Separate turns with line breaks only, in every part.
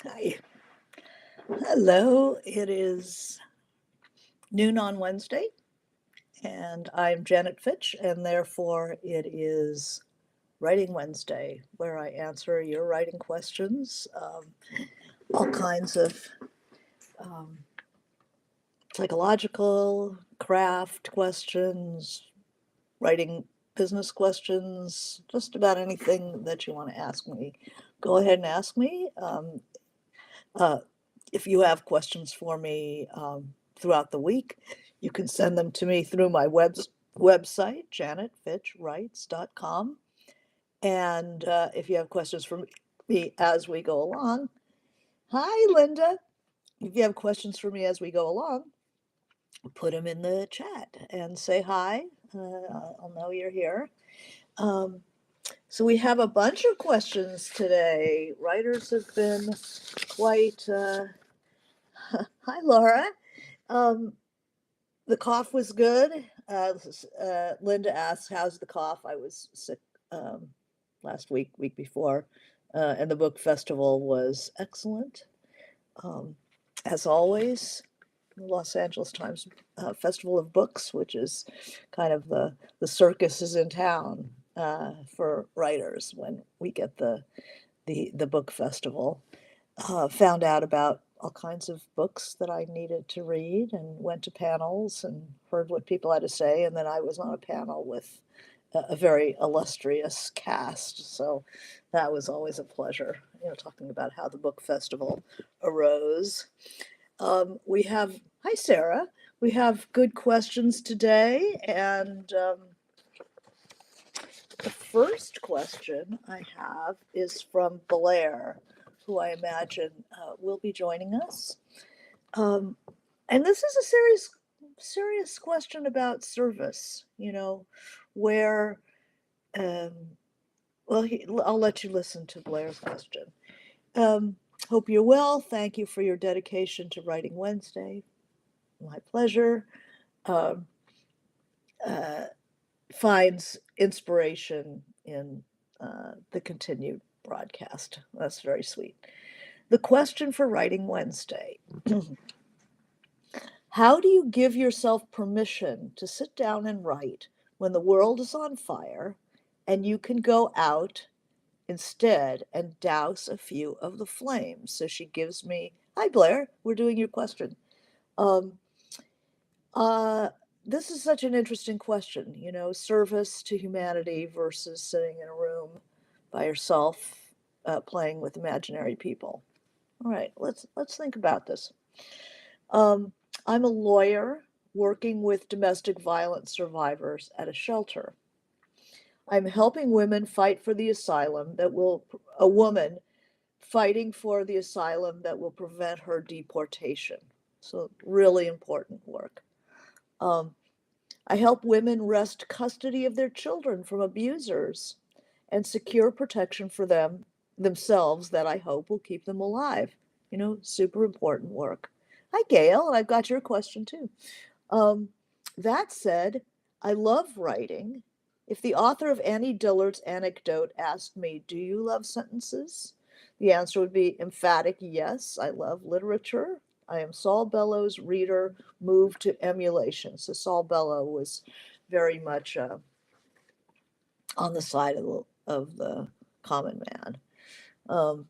Hi. Hello. It is noon on Wednesday, and I'm Janet Fitch, and therefore it is Writing Wednesday, where I answer your writing questions, all kinds of um, psychological, craft questions, writing business questions, just about anything that you want to ask me. Go ahead and ask me. Uh, if you have questions for me throughout the week, you can send them to me through my website, janetfitchwrites.com. And if you have questions for me as we go along, hi, Linda. If you have questions for me as we go along, put them in the chat and say hi. I'll know you're here. Um, so we have a bunch of questions today. Writers have been quite. Hi, Laura. Um, the cough was good. Linda asked, "How's the cough?" I was sick last week before, and the book festival was excellent, um, as always. The Los Angeles Times Festival of Books, which is kind of the circus is in town for writers when we get the book festival. Found out about all kinds of books that I needed to read and went to panels and heard what people had to say. And then I was on a panel with a very illustrious cast. So that was always a pleasure, talking about how the book festival arose. We have, hi, Sarah. We have good questions today. And the first question I have is from Blair, who I imagine will be joining us. Um, and this is a serious question about service, where, um, well, I'll let you listen to Blair's question. Um, Hope you're well. Thank you for your dedication to Writing Wednesday. My pleasure. Um, uh, Finds inspiration in the continued broadcast. That's very sweet. The question for Writing Wednesday: how do you give yourself permission to sit down and write when the world is on fire and you can go out instead and douse a few of the flames? So she gives me, hi, Blair, we're doing your question. Um, uh, this is such an interesting question, service to humanity versus sitting in a room by yourself playing with imaginary people. All right, let's think about this. Um, I'm a lawyer working with domestic violence survivors at a shelter. I'm helping women fight for the asylum that will, a woman fighting for the asylum that will prevent her deportation. So, really important work. Um, I help women wrest custody of their children from abusers and secure protection for themselves that I hope will keep them alive. Super important work. Hi, Gail, and I've got your question too. Um, that said, I love writing. If the author of Annie Dillard's anecdote asked me, "Do you love sentences?" the answer would be emphatic yes. I love literature. I am Saul Bellows' reader, moved to emulation. So Saul Bellow was very much on the side of the common man. Um,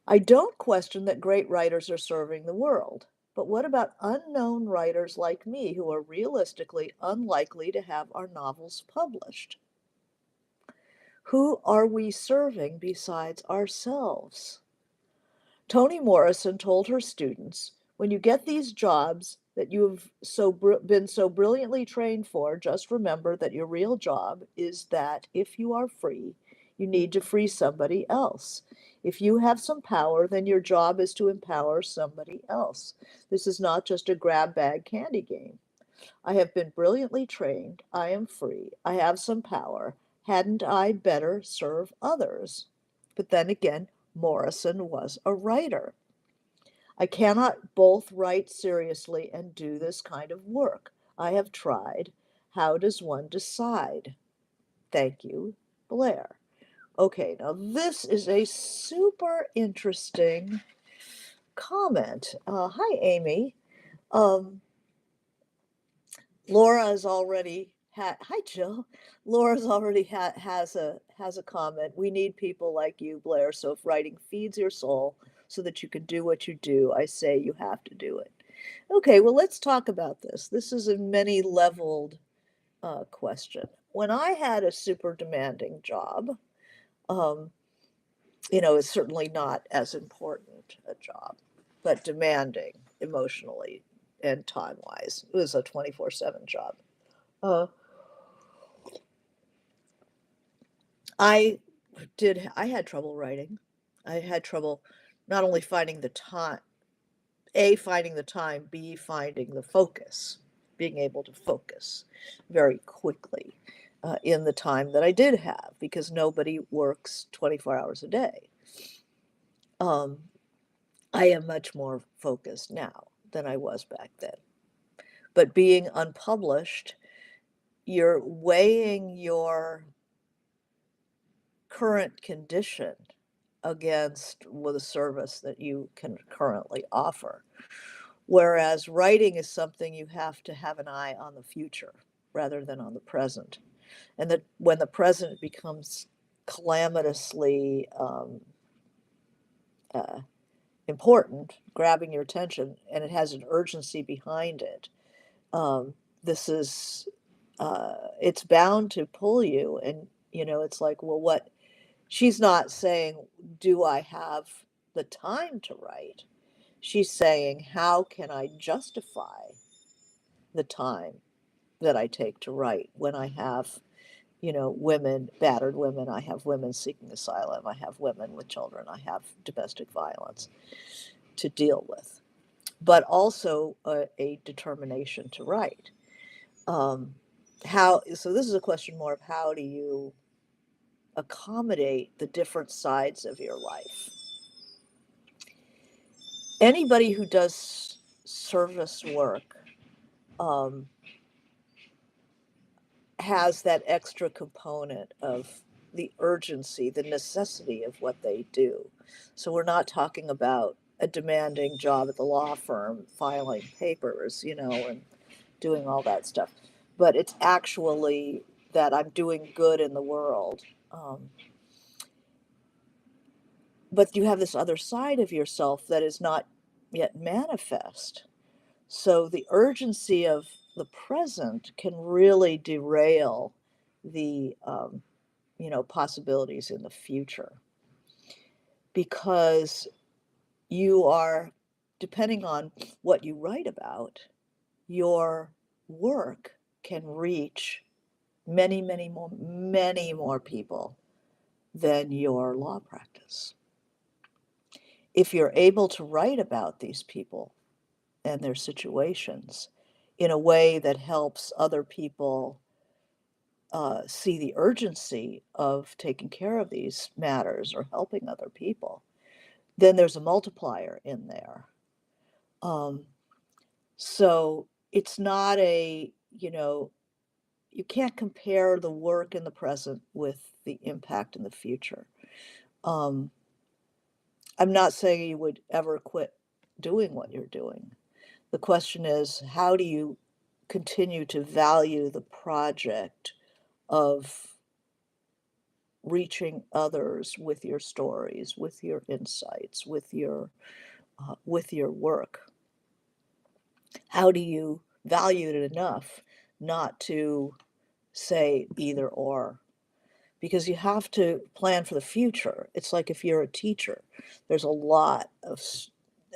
I don't question that great writers are serving the world. But what about unknown writers like me who are realistically unlikely to have our novels published? Who are we serving besides ourselves? Toni Morrison told her students, when you get these jobs that you have been so brilliantly trained for, just remember that your real job is that if you are free, you need to free somebody else. If you have some power, then your job is to empower somebody else. This is not just a grab bag candy game. I have been brilliantly trained. I am free. I have some power. Hadn't I better serve others? But then again, Morrison was a writer. I cannot both write seriously and do this kind of work. I have tried. How does one decide? Thank you, Blair. Okay, now this is a super interesting comment. Hi, Amy. Um, Laura has already had. Hi, Jill. Laura's already has a comment. We need people like you, Blair. So if writing feeds your soul so that you can do what you do, I say you have to do it. Okay, well, let's talk about this. This is a many leveled question. When I had a super demanding job, um, it's certainly not as important a job, but demanding emotionally and time wise. It was a 24/7 job. Uh, I I had trouble writing. I had trouble not only finding the time, A, finding the time, B, finding the focus, being able to focus very quickly in the time that I did have because nobody works 24 hours a day. Um, I am much more focused now than I was back then. But being unpublished, you're weighing your current condition against with a service that you can currently offer. Whereas writing is something you have to have an eye on the future rather than on the present. And that when the present becomes calamitously uh, important, grabbing your attention, and it has an urgency behind it, um, this is it's bound to pull you. And it's like, well, what she's not saying, do I have the time to write? She's saying, how can I justify the time that I take to write when I have, women, battered women, I have women seeking asylum, I have women with children, I have domestic violence to deal with, but also a determination to write. Um, so this is a question more of how do you accommodate the different sides of your life? Anybody who does service work um, has that extra component of the urgency, the necessity of what they do. So we're not talking about a demanding job at the law firm, filing papers, and doing all that stuff. But it's actually that I'm doing good in the world. But you have this other side of yourself that is not yet manifest. So the urgency of the present can really derail the possibilities in the future because you are depending on what you write about, your work can reach many more people than your law practice. If you're able to write about these people and their situations in a way that helps other people see the urgency of taking care of these matters or helping other people, then there's a multiplier in there. Um, so it's not you can't compare the work in the present with the impact in the future. Um, I'm not saying you would ever quit doing what you're doing. The question is, how do you continue to value the project of reaching others with your stories, with your insights, with your work? How do you value it enough not to say either or? Because you have to plan for the future. It's like if you're a teacher, there's a lot of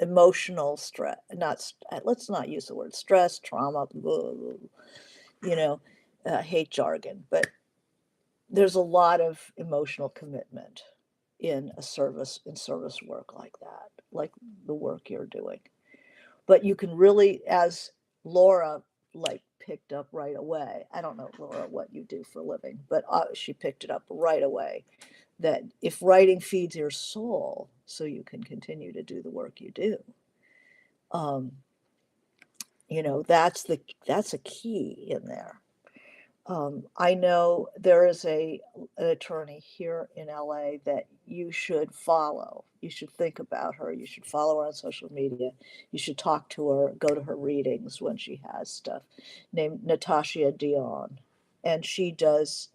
emotional stress. Not let's not use the word stress, trauma, blah, blah, blah, you know, hate jargon, but there's a lot of emotional commitment in service work like that, like the work you're doing. But you can really, as Laura like picked up right away. I don't know, Laura, what you do for a living, but she picked it up right away that if writing feeds your soul so you can continue to do the work you do, um, that's a key in there. I know there is an attorney here in LA that you should follow. You should think about her. You should follow her on social media. You should talk to her, go to her readings when she has stuff, named Natasha Dion. And she does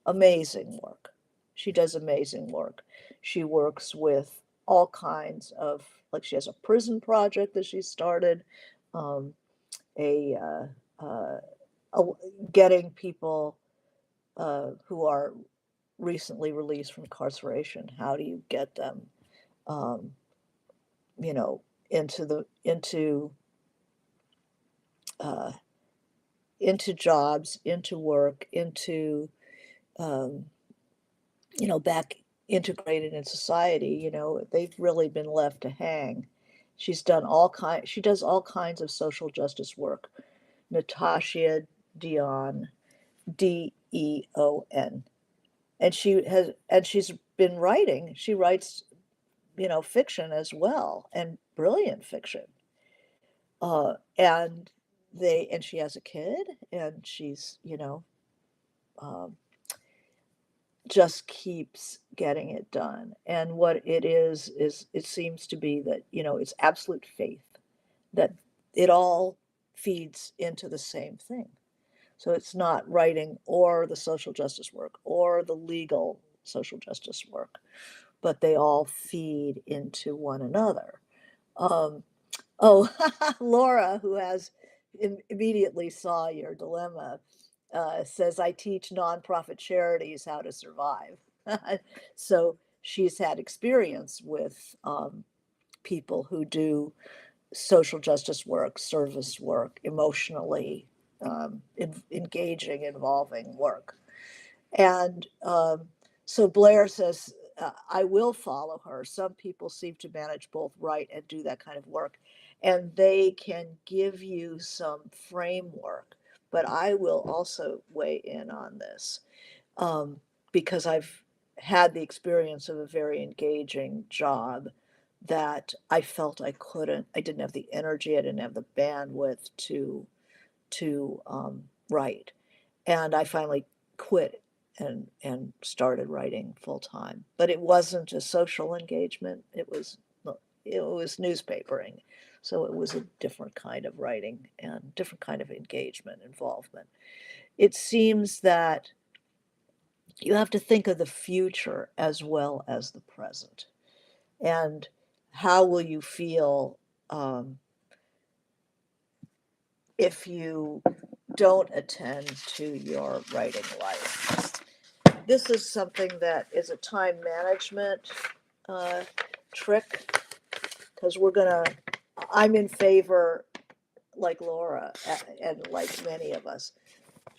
amazing work. She does amazing work. She works with all kinds of, like, she has a prison project that she started, um, a, a getting people who are recently released from incarceration. How do you get them, um, you know, uh, into jobs, into work, into um, back integrated in society. They've really been left to hang. She does all kinds of social justice work. Natasha Dion, Deon. And she's been writing. She writes, fiction as well, and brilliant fiction. And she has a kid, and she's, um, just keeps getting it done. And what it is it seems to be that, it's absolute faith that it all feeds into the same thing. So it's not writing or the social justice work or the legal social justice work, but they all feed into one another. Um, oh, Laura, who has immediately saw your dilemma, says, I teach nonprofit charities how to survive. So she's had experience with people who do social justice work, service work, emotionally engaging, involving work. And so Blair says, I will follow her. Some people seem to manage both write and do that kind of work, and they can give you some framework. But I will also weigh in on this um, because I've had the experience of a very engaging job that I felt I didn't have the energy, I didn't have the bandwidth to write. And I finally quit and started writing full time. But it wasn't a social engagement. It was newspapering. So it was a different kind of writing and different kind of engagement, involvement. It seems that you have to think of the future as well as the present. And how will you feel um, if you don't attend to your writing life? This is something that is a time management uh, trick, because I'm in favor, like Laura, and like many of us.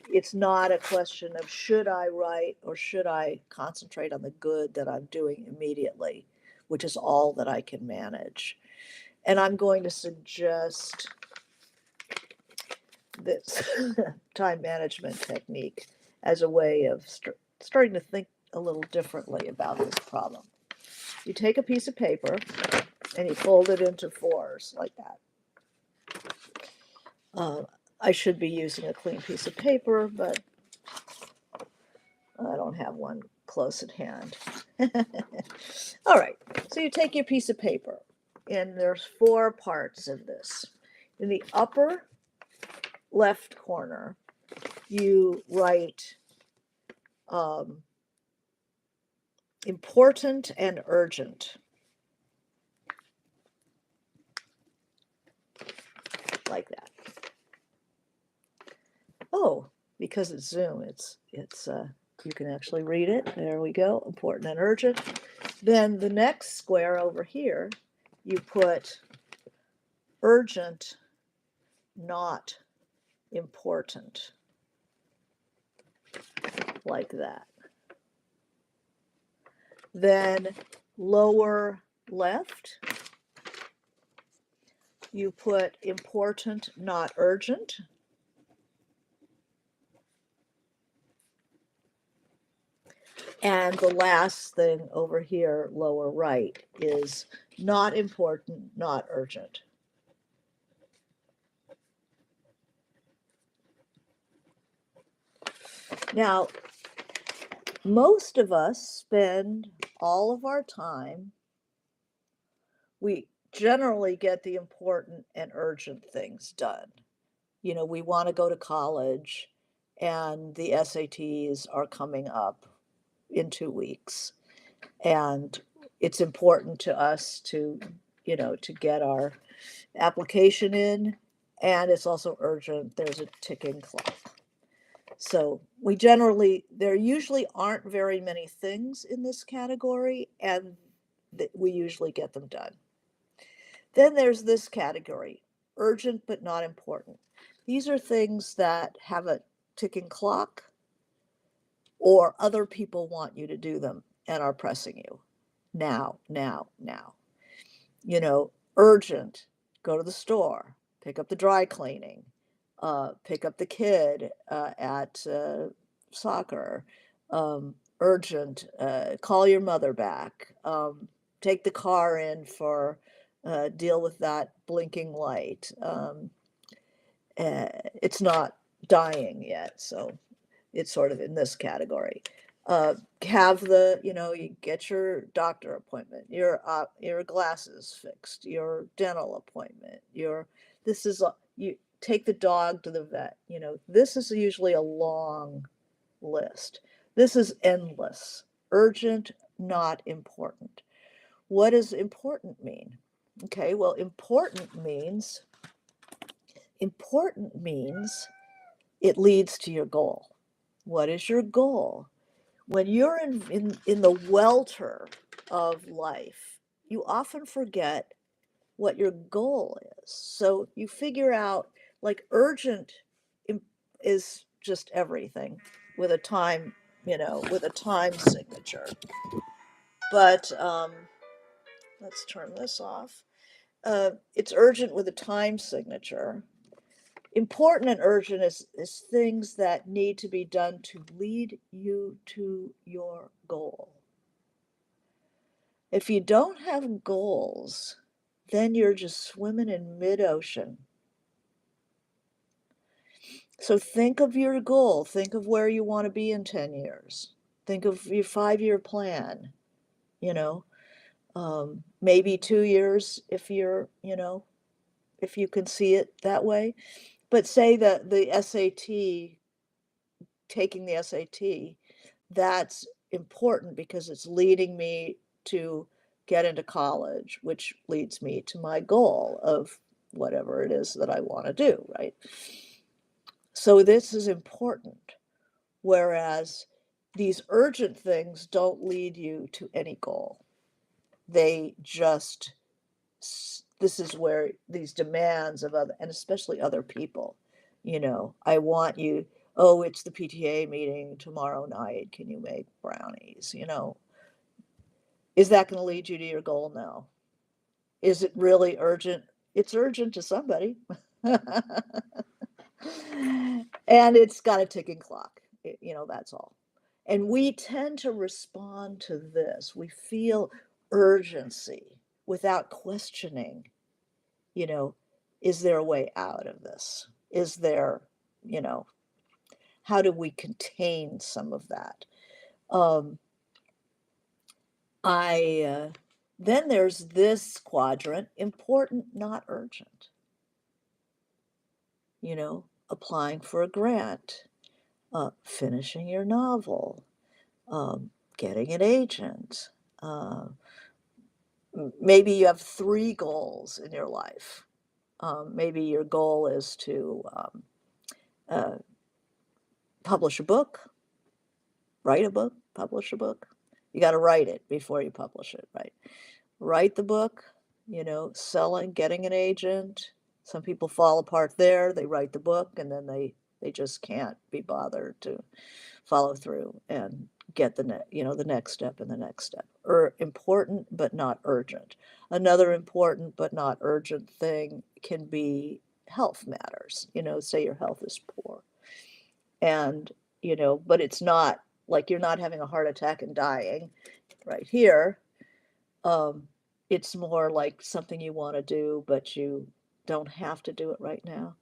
It's not a question of should I write or should I concentrate on the good that I'm doing immediately, which is all that I can manage. And I'm going to suggest this time management technique as a way of starting to think a little differently about this problem. You take a piece of paper and you fold it into fours like that. Uh, I should be using a clean piece of paper, but I don't have one close at hand. All right, so you take your piece of paper, and there's four parts of this. In the upper left corner, you write important and urgent, like that. Oh, because it's Zoom, it's you can actually read it. There we go, important and urgent. Then the next square over here, you put urgent, not important, like that. Then lower left, you put important, not urgent. And the last thing over here, lower right, is not important, not urgent. Now, most of us spend all of our time, we generally get the important and urgent things done. We want to go to college, and the SATs are coming up in 2 weeks. And it's important to us to get our application in, and it's also urgent. There's a ticking clock. So there usually aren't very many things in this category, and we usually get them done. Then there's this category, urgent but not important. These are things that have a ticking clock, or other people want you to do them and are pressing you. Now, now, now. Urgent, go to the store, pick up the dry cleaning, pick up the kid at soccer, urgent, call your mother back, take the car in for deal with that blinking light. It's not dying yet, so it's sort of in this category. Have you get your doctor appointment, your glasses fixed, your dental appointment, you take the dog to the vet. This is usually a long list. This is endless. Urgent, not important. What does important mean? Okay, well, important means it leads to your goal. What is your goal? When you're in the welter of life, you often forget what your goal is. So you figure out, like, urgent is just everything with a time, with a time signature. But let's turn this off. It's urgent with a time signature. Important and urgent is things that need to be done to lead you to your goal. If you don't have goals, then you're just swimming in mid-ocean. So think of your goal. Think of where you want to be in 10 years. Think of your 5-year plan, maybe 2 years if if you can see it that way. But say that taking the SAT, that's important because it's leading me to get into college, which leads me to my goal of whatever it is that I want to do, right? So this is important, whereas these urgent things don't lead you to any goal. They just, this is where these demands of other, and especially other people, I want you, oh, it's the PTA meeting tomorrow night. Can you make brownies? Is that going to lead you to your goal? No. Is it really urgent? It's urgent to somebody. And it's got a ticking clock. That's all. And we tend to respond to this. We feel urgency without questioning, is there a way out of this? Is there, how do we contain some of that? Then there's this quadrant, important, not urgent. Applying for a grant, finishing your novel, getting an agent. Maybe you have 3 goals in your life. Maybe your goal is to publish a book, write a book, publish a book. You got to write it before you publish it, right? Write the book, selling, getting an agent. Some people fall apart there. They write the book and then they just can't be bothered to follow through and get the next step and the next step. Important but not urgent. Another important but not urgent thing can be health matters. Say your health is poor, and but it's not like you're not having a heart attack and dying right here. It's more like something you want to do, but you don't have to do it right now.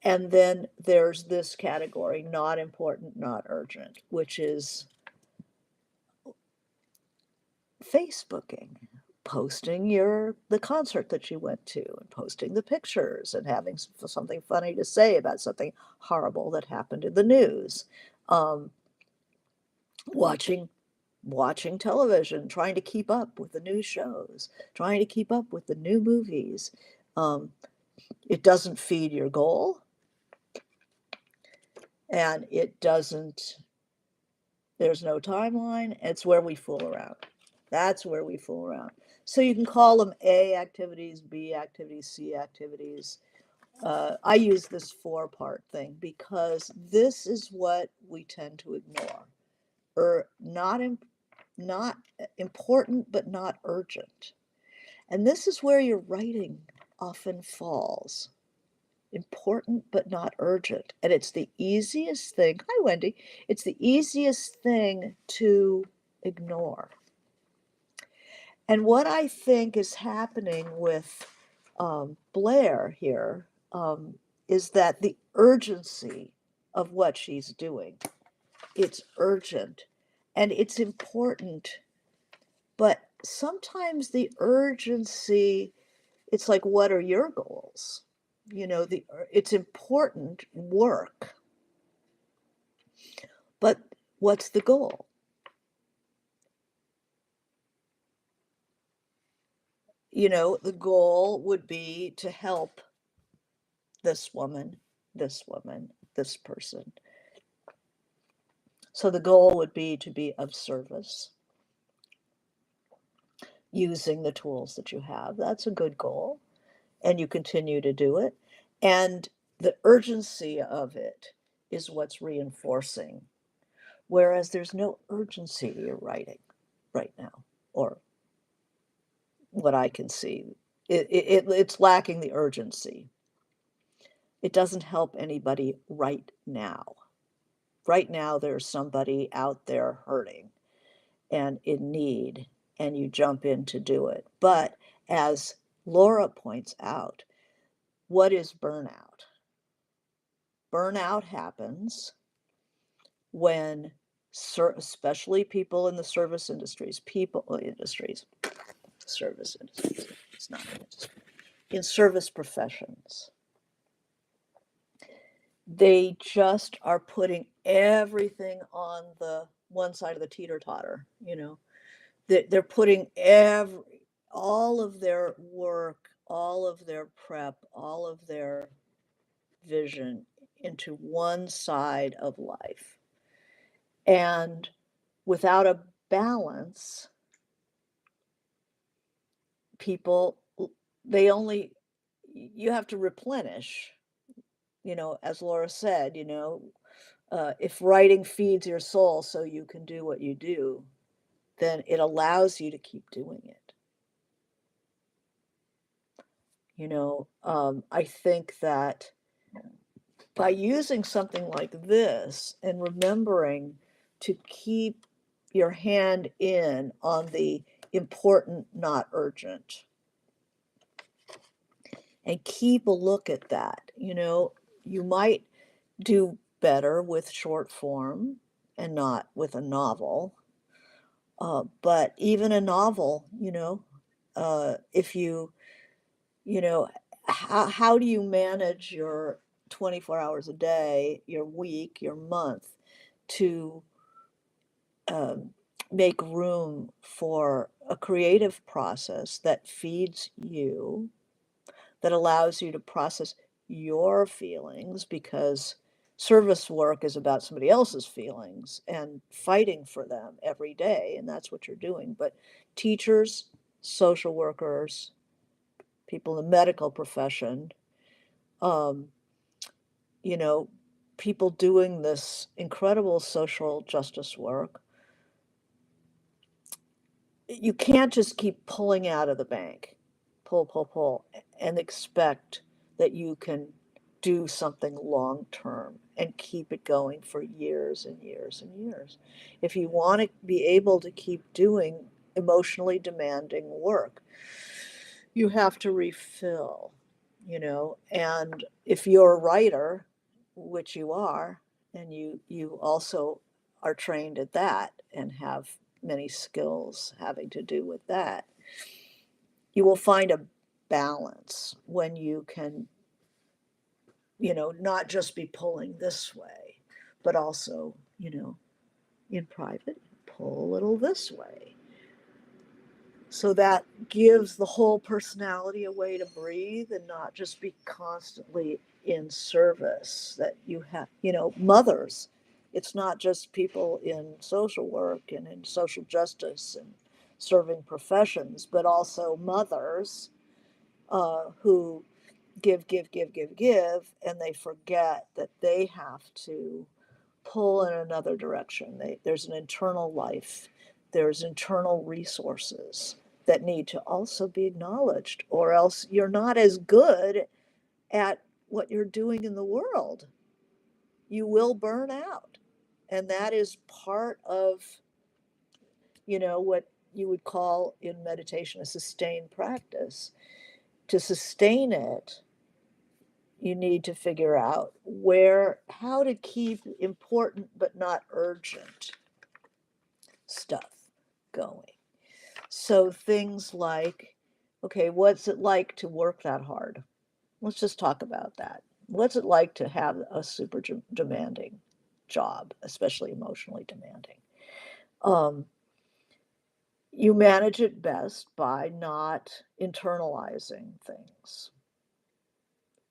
And then there's this category, not important, not urgent, which is Facebooking, posting the concert that you went to and posting the pictures and having something funny to say about something horrible that happened in the news. Um, watching watching television, trying to keep up with the new shows, trying to keep up with the new movies. Um, it doesn't feed your goal, and it doesn't, there's no timeline. It's where we fool around. That's where we fool around. So you can call them A activities, B activities, C activities. I use this four-part thing because this is what we tend to ignore. Not important, but not urgent. And this is where your writing often falls. Important, but not urgent. And it's the easiest thing. Hi, Wendy. It's the easiest thing to ignore. And what I think is happening with Blair here is that the urgency of what she's doing, it's urgent and it's important, but sometimes the urgency, it's like, what are your goals? It's important work, but what's the goal? The goal would be to help this woman, this woman, this person. So the goal would be to be of service using the tools that you have. That's a good goal. And you continue to do it. And the urgency of it is what's reinforcing. Whereas there's no urgency to your writing right now, or what I can see. It's lacking the urgency. It doesn't help anybody right now. Right now, there's somebody out there hurting and in need, and you jump in to do it. But as Laura points out, what is burnout? Burnout happens when, especially people in the service industries, service industries, it's not an industry, in service professions, they just are putting everything on the one side of the teeter-totter. They're putting all of their work, all of their prep, all of their vision into one side of life. And without a balance, people, you have to replenish, as Laura said, if writing feeds your soul so you can do what you do, then it allows you to keep doing it. I think that by using something like this and remembering to keep your hand in on the important, not urgent, and keep a look at that, you might do better with short form and not with a novel. But even a novel, if how do you manage your 24 hours a day, your week, your month to um, make room for a creative process that feeds you, that allows you to process your feelings, because service work is about somebody else's feelings and fighting for them every day, and that's what you're doing. But teachers, social workers, people in the medical profession, um, you know, people doing this incredible social justice work, you can't just keep pulling out of the bank, pull, and expect that you can do something long term and keep it going for years and years and years. If you want to be able to keep doing emotionally demanding work, you have to refill. and if you're a writer, which you are, and you also are trained at that and have many skills having to do with that, you will find a balance when you can, not just be pulling this way, but also, in private, pull a little this way. So that gives the whole personality a way to breathe and not just be constantly in service. That you have, mothers, it's not just people in social work and in social justice and serving professions, but also mothers who give, and they forget that they have to pull in another direction. There's an internal life, there's internal resources that need to also be acknowledged, or else you're not as good at what you're doing in the world. You will burn out. And that is part of, what you would call in meditation a sustained practice. To sustain it, you need to figure out how to keep important but not urgent stuff going. So things like, okay, what's it like to work that hard? Let's just talk about that. What's it like to have a super demanding job, especially emotionally demanding? Um, you manage it best by not internalizing things.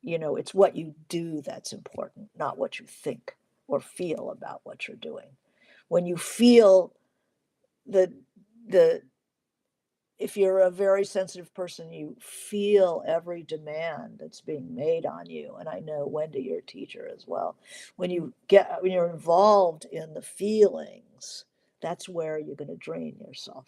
It's what you do that's important, not what you think or feel about what you're doing. When you feel the the if you're a very sensitive person, you feel every demand that's being made on you. And I know, Wendy, you're a teacher as well. When you're involved in the feelings, that's where you're going to drain yourself,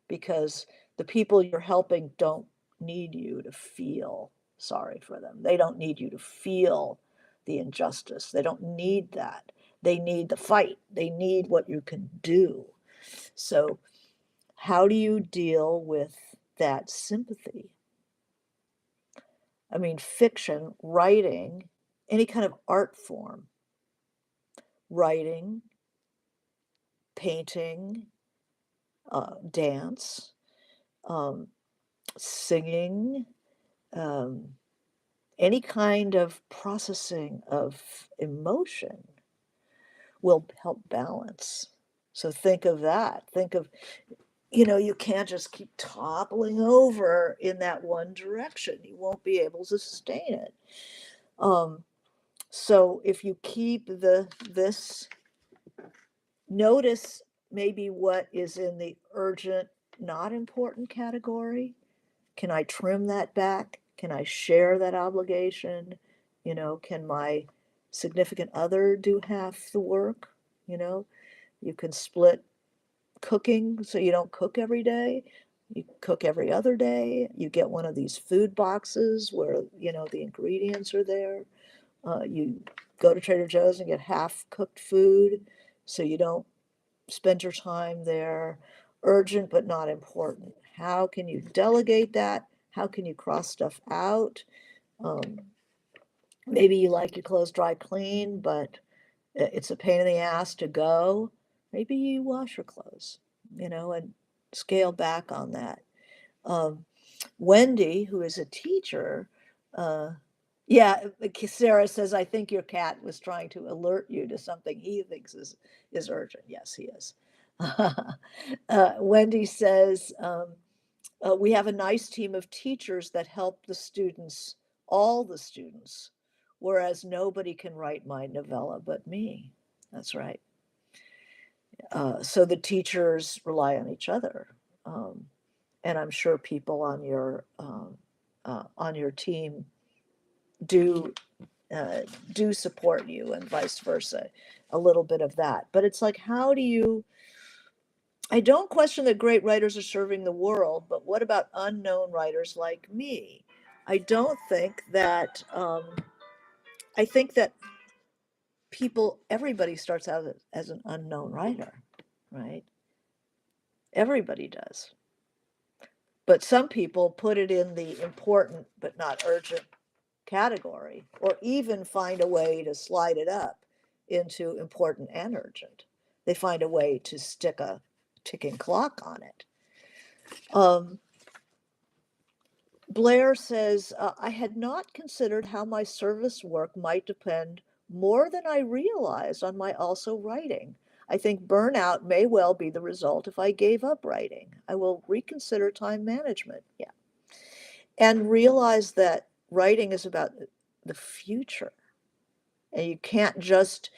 because the people you're helping don't need you to feel sorry for them. They don't need you to feel the injustice. They don't need that. They need the fight. They need what you can do. So how do you deal with that sympathy? I mean, fiction, writing, any kind of art form, writing, painting, dance, um, singing, um, any kind of processing of emotion will help balance. So think of that. Think of, you can't just keep toppling over in that one direction. You won't be able to sustain it. So if you keep this, notice maybe what is in the urgent, not important category. Can I trim that back? Can I share that obligation? Can my significant other do half the work? You can split cooking so you don't cook every day. You cook every other day. You get one of these food boxes where, the ingredients are there. You go to Trader Joe's and get half cooked food so you don't spend your time there. Urgent but not important. How can you delegate that? How can you cross stuff out? Um, Maybe you like your clothes dry clean, but it's a pain in the ass to go. Maybe you wash your clothes, and scale back on that. Um, Wendy, who is a teacher, uh, yeah, Sarah says, I think your cat was trying to alert you to something he thinks is urgent. Yes, he is. Wendy says, we have a nice team of teachers that help the students, all the students, whereas nobody can write my novella but me. That's right. So the teachers rely on each other. Um, and I'm sure people on your team do do support you, and vice versa, a little bit of that. But it's like, how do you? I don't question that great writers are serving the world, but what about unknown writers like me? I don't think that. I think that everybody starts out as an unknown writer, right? Everybody does. But some people put it in the important but not urgent category, or even find a way to slide it up into important and urgent. They find a way to stick a ticking clock on it. Um, Blair says, I had not considered how my service work might depend more than I realized on my also writing. I think burnout may well be the result if I gave up writing. I will reconsider time management. Yeah. And realize that writing is about the future. And you can't just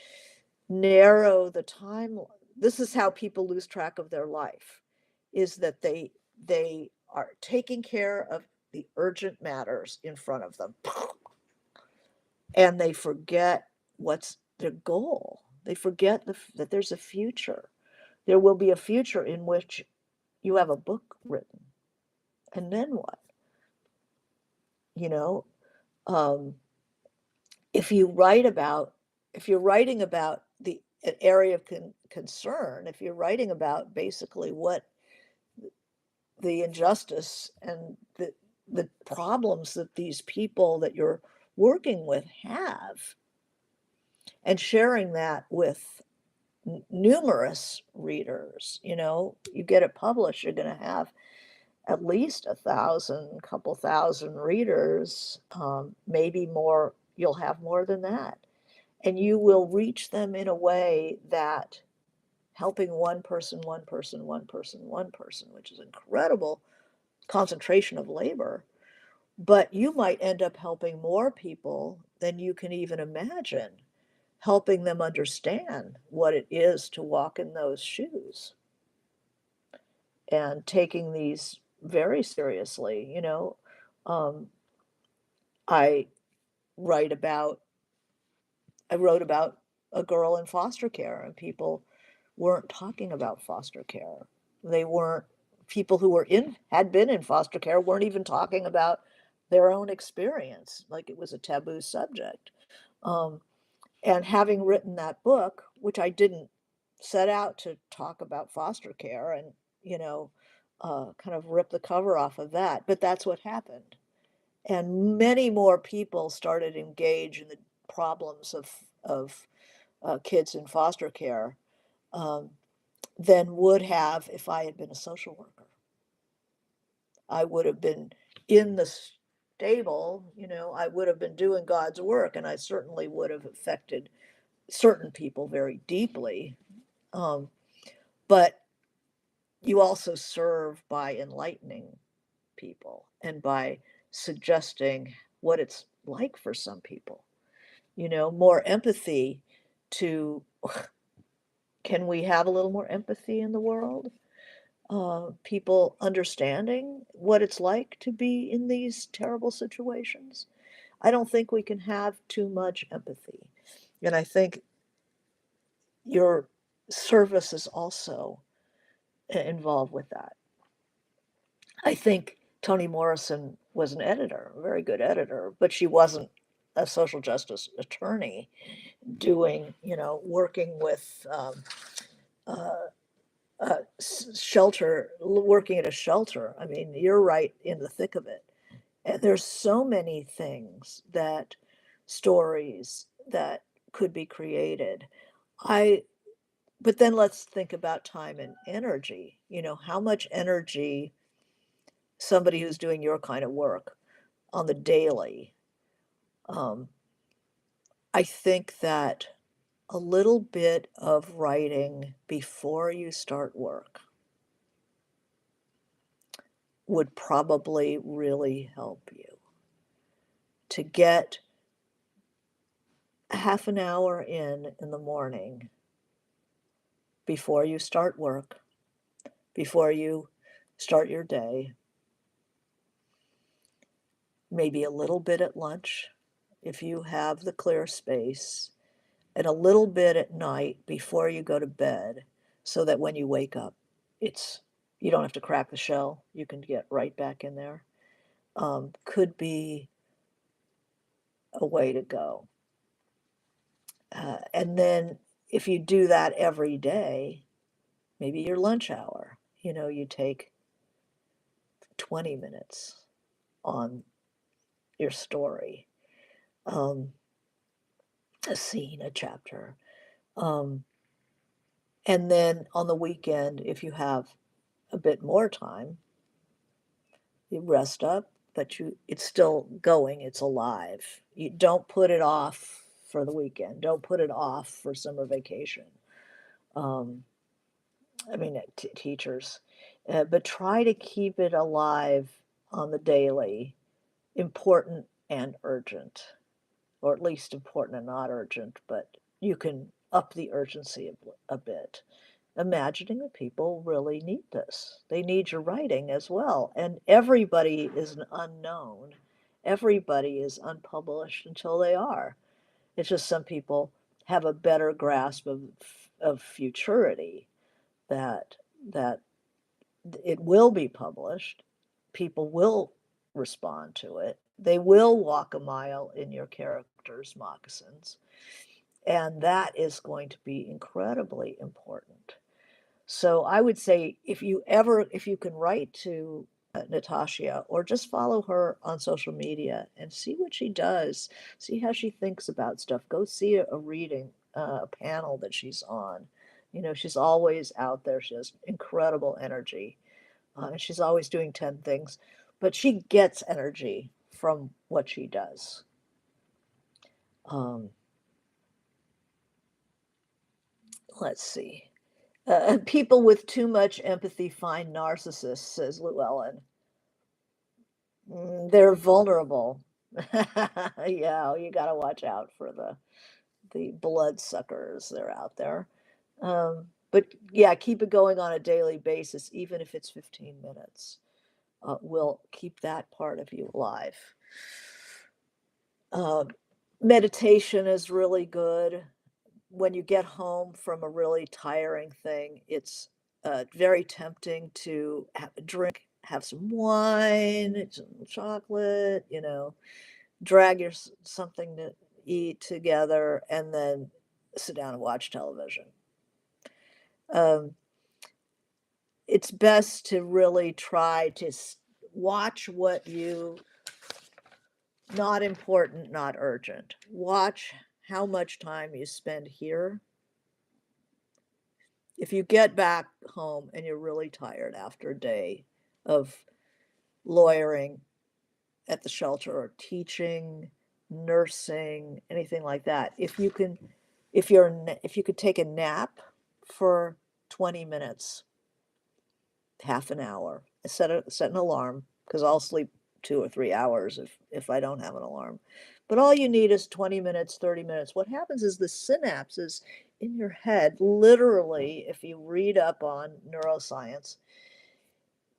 narrow the time. This is how people lose track of their life, is that they are taking care of the urgent matters in front of them, and they forget what's their goal. They forget that there's a future. There will be a future in which you have a book written, and then what? You know, um, if you write about, if you're writing about the an area of concern, if you're writing about basically what the injustice and the problems that these people that you're working with have, and sharing that with numerous readers, you get it published, you're going to have at least 1,000, couple thousand readers, maybe more. You'll have more than that, and you will reach them in a way that helping one person, one person, one person, one person, which is incredible concentration of labor, but you might end up helping more people than you can even imagine, helping them understand what it is to walk in those shoes and taking these very seriously. Um, I write about I wrote about a girl in foster care, and people weren't talking about foster care. They weren't People who had been in foster care weren't even talking about their own experience, like it was a taboo subject. Um, and having written that book, which I didn't set out to talk about foster care and, you know, kind of rip the cover off of that, but that's what happened. And many more people started engage in the problems of kids in foster care, um, than would have if I had been a social worker. I would have been in the stable, I would have been doing God's work, and I certainly would have affected certain people very deeply. Um, but you also serve by enlightening people and by suggesting what it's like for some people, more empathy to, can we have a little more empathy in the world? People understanding what it's like to be in these terrible situations. I don't think we can have too much empathy. And I think your service is also involved with that. I think Toni Morrison was an editor, a very good editor, but she wasn't a social justice attorney doing, working with uh, shelter, working at a shelter. I mean, you're right in the thick of it. And there's so many things stories that could be created. I, but then let's think about time and energy. How much energy somebody who's doing your kind of work on the daily. Um, I think that a little bit of writing before you start work would probably really help you to get a half an hour in the morning before you start work, before you start your day, maybe a little bit at lunch if you have the clear space, and a little bit at night before you go to bed, so that when you wake up, it's you don't have to crack the shell, you can get right back in there. Could be a way to go. And then if you do that every day, maybe your lunch hour, you take 20 minutes on your story, um, a scene, a chapter. Um, and then on the weekend, if you have a bit more time, you rest up, but it's still going, it's alive. You don't put it off for the weekend. Don't put it off for summer vacation. Um, I mean, teachers, but try to keep it alive on the daily, important and urgent, or at least important and not urgent, but you can up the urgency a bit, imagining that people really need this. They need your writing as well. And everybody is an unknown. Everybody is unpublished until they are. It's just some people have a better grasp of futurity that that it will be published. People will respond to it. They will walk a mile in your character's moccasins. And that is going to be incredibly important. So I would say if you can write to Natasha or just follow her on social media and see what she does, see how she thinks about stuff. Go see a reading, a panel that she's on. You know, she's always out there. She has incredible energy, and she's always doing 10 things, but she gets energy from what she does. Um, let's see. People with too much empathy find narcissists, says Llewellyn. They're vulnerable. Yeah, you got to watch out for the bloodsuckers. They're out there. But yeah, keep it going on a daily basis, even if it's 15 minutes. Will keep that part of you alive. Uh, Meditation is really good. When you get home from a really tiring thing, it's very tempting to have a drink, have some wine, some chocolate, you know, drag your something to eat together, and then sit down and watch television. Um, it's best to really try to watch what you not important, not urgent. Watch how much time you spend here. If you get back home and you're really tired after a day of lawyering at the shelter or teaching, nursing, anything like that, if you could take a nap for 20 minutes, half an hour, set an alarm, because I'll sleep 2 or 3 hours if I don't have an alarm. But all you need is 20 minutes, 30 minutes. What happens is the synapses in your head, literally, if you read up on neuroscience,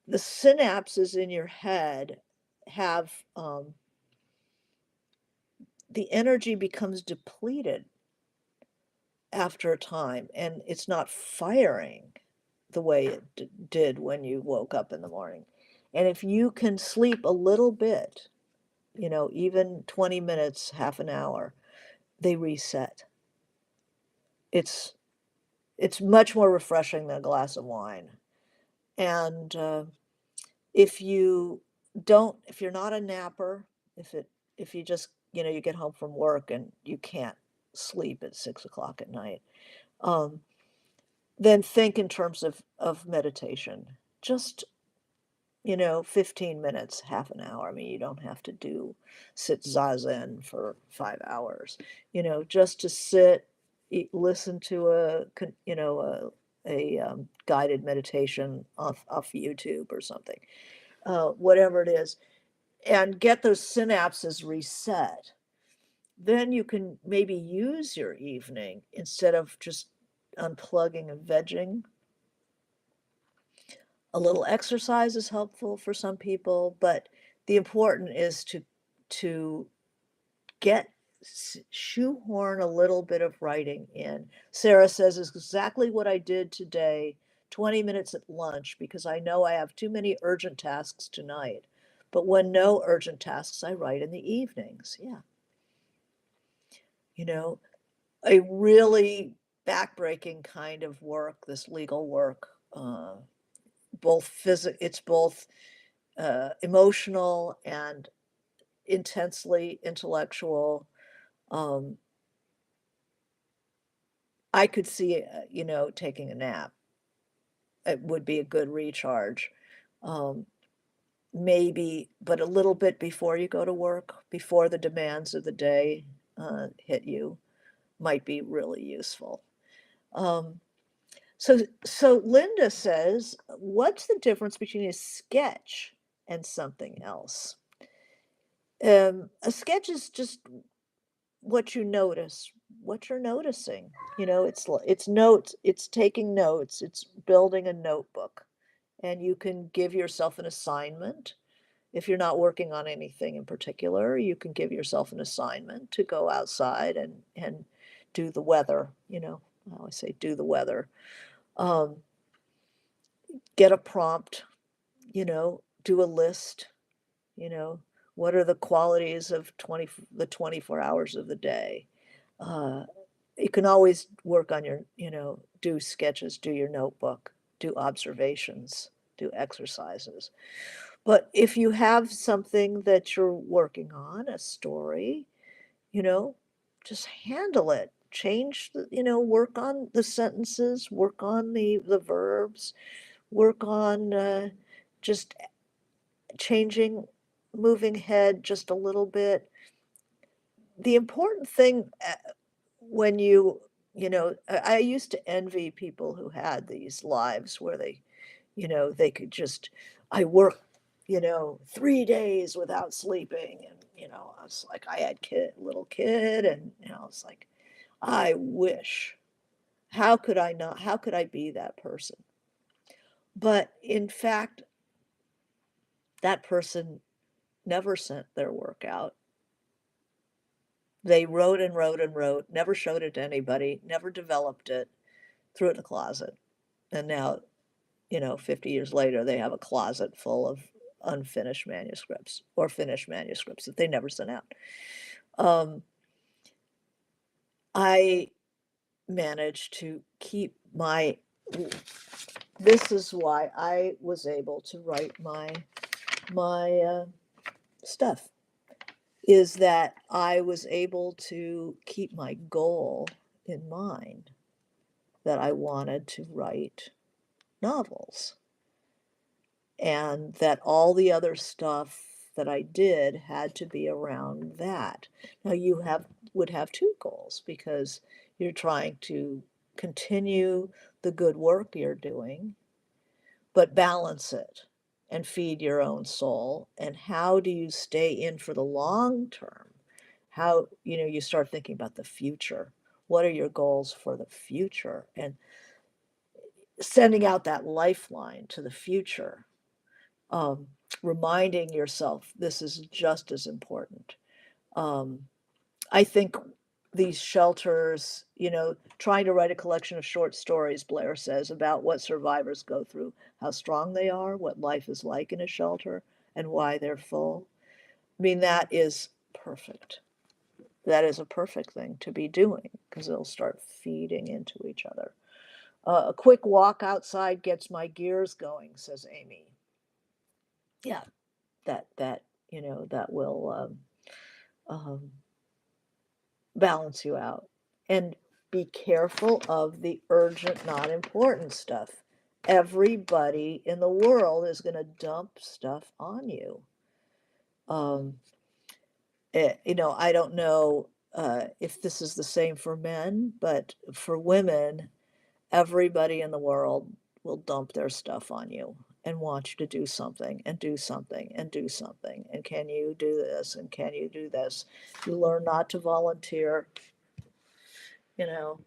the synapses in your head have the energy becomes depleted after a time, and it's not firing the way it did when you woke up in the morning. And if you can sleep a little bit, you know, even 20 minutes, half an hour, they reset. It's it's much more refreshing than a glass of wine. And if you if you're not a napper, if you just, you know, you get home from work and you can't sleep at 6 o'clock at night, um, then think in terms of meditation. Just, you know, 15 minutes, half an hour. I mean, you don't have to sit zazen for 5 hours, you know, just to sit, listen to you know, guided meditation off YouTube or something, whatever it is, and get those synapses reset. Then you can maybe use your evening instead of just unplugging and vegging. A little exercise is helpful for some people, but the important is to get shoehorn a little bit of writing in. Sarah says is exactly what I did today, 20 minutes at lunch, because I know I have too many urgent tasks tonight. But when no urgent tasks, I write in the evenings. Yeah. You know, a really backbreaking kind of work, this legal work, both it's both emotional and intensely intellectual. Um, I could see, taking a nap. It would be a good recharge. Um, Maybe, but a little bit before you go to work, before the demands of the day hit you, might be really useful. Um, so Linda says, what's the difference between a sketch and something else? A sketch is just what you notice, what you're noticing. It's notes, it's taking notes, it's building a notebook, and you can give yourself an assignment. If you're not working on anything in particular, you can give yourself an assignment to go outside and do the weather. I always say do the weather. Um, get a prompt, do a list, you know, what are the qualities of the 24 hours of the day? Uh, you can always work on do sketches, do your notebook, do observations, do exercises. But if you have something that you're working on, a story, you know, just handle it. Change work on the sentences, work on the verbs, work on just changing, moving head just a little bit. The important thing when I used to envy people who had these lives where they could just, I work, 3 days without sleeping. And, I was like, I had little kid, and, it's like, I wish, how could I be that person? But in fact, that person never sent their work out. They wrote and wrote and wrote, never showed it to anybody, never developed it, threw it in the closet. And now, 50 years later, they have a closet full of unfinished manuscripts or finished manuscripts that they never sent out. Um, I managed to keep this is why I was able to write my stuff, is that I was able to keep my goal in mind, that I wanted to write novels, and that all the other stuff that I did had to be around that. Now you would have two goals, because you're trying to continue the good work you're doing, but balance it and feed your own soul. And how do you stay in for the long term? How, you start thinking about the future. What are your goals for the future? And sending out that lifeline to the future, um, reminding yourself this is just as important. Um, I think these shelters, trying to write a collection of short stories, Blair says, about what survivors go through, how strong they are, what life is like in a shelter, and why they're full. I mean, that is perfect. That is a perfect thing to be doing, because they'll start feeding into each other. A quick walk outside gets my gears going, says Amy. Yeah, that will um, balance you out. And be careful of the urgent, not important stuff. Everybody in the world is going to dump stuff on you. Um, I don't know if this is the same for men, but for women, everybody in the world will dump their stuff on you and want you to do something and do something and do something. And can you do this? And can you do this? You learn not to volunteer. You know,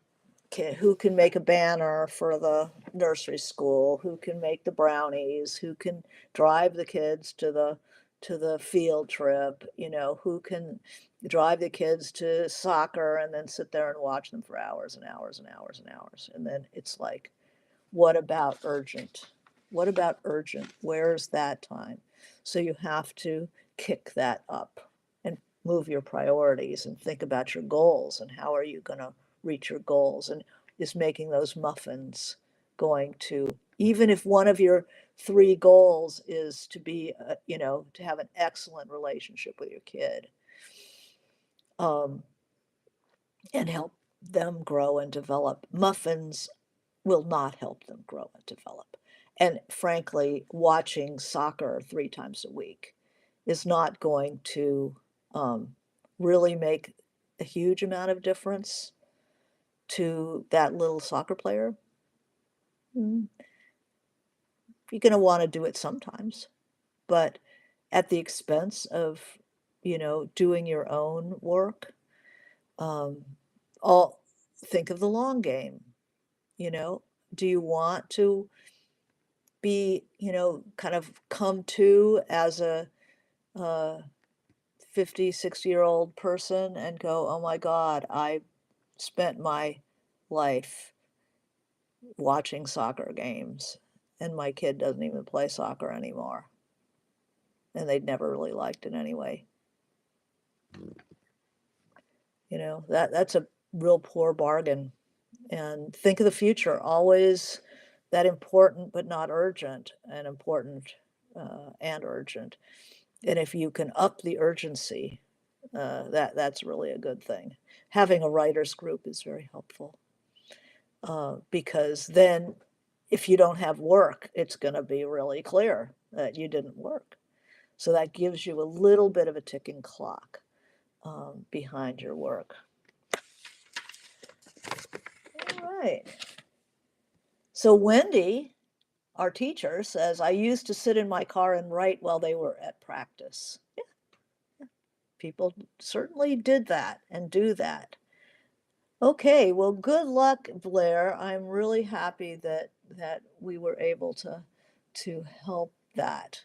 who can make a banner for the nursery school? Who can make the brownies? Who can drive the kids to the field trip? Who can drive the kids to soccer and then sit there and watch them for hours and hours and hours and hours? And then it's like, what about urgent? What about urgent? Where's that time? So you have to kick that up and move your priorities and think about your goals and how are you going to reach your goals, and is making those muffins going to even if one of your three goals is to be, to have an excellent relationship with your kid, um, and help them grow and develop. Muffins will not help them grow and develop. And frankly, watching soccer 3 times a week is not going to um, really make a huge amount of difference to that little soccer player. Mm, You're going to want to do it sometimes, but at the expense of, doing your own work. Um, all think of the long game. You know, do you want to be, kind of come to as a uh, 50, 60-year-old person and go, oh my God, I spent my life watching soccer games and my kid doesn't even play soccer anymore. And they'd never really liked it anyway. That's a real poor bargain. And think of the future, always that important but not urgent, and important and urgent. And if you can up the urgency, that's really a good thing. Having a writers group is very helpful, because then if you don't have work, it's going to be really clear that you didn't work. So that gives you a little bit of a ticking clock behind your work. All right. So Wendy, our teacher, says, I used to sit in my car and write while they were at practice. Yeah, people certainly did that and do that. Okay, well, good luck, Blair. I'm really happy that we were able to help that,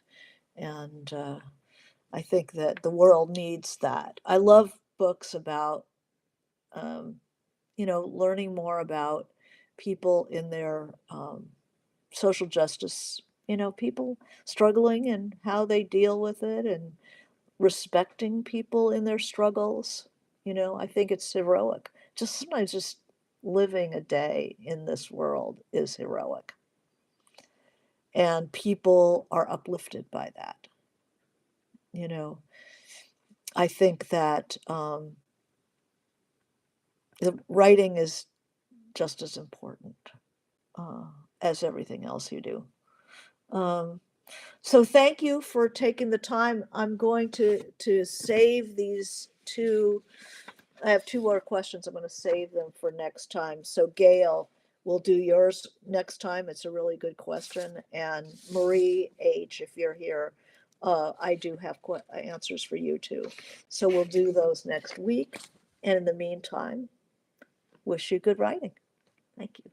and I think that the world needs that. I love books about, um, learning more about people in their social justice, people struggling and how they deal with it, and respecting people in their struggles. I think it's heroic. Just sometimes just living a day in this world is heroic. And people are uplifted by that. You know, I think that the writing is just as important uh, as everything else you do. Um, so thank you for taking the time. I'm going to save these two. I have two more questions. I'm going to save them for next time. So Gail, we'll do yours next time. It's a really good question. And Marie H., if you're here, I do have answers for you too. So we'll do those next week. And in the meantime, wish you good writing. Thank you.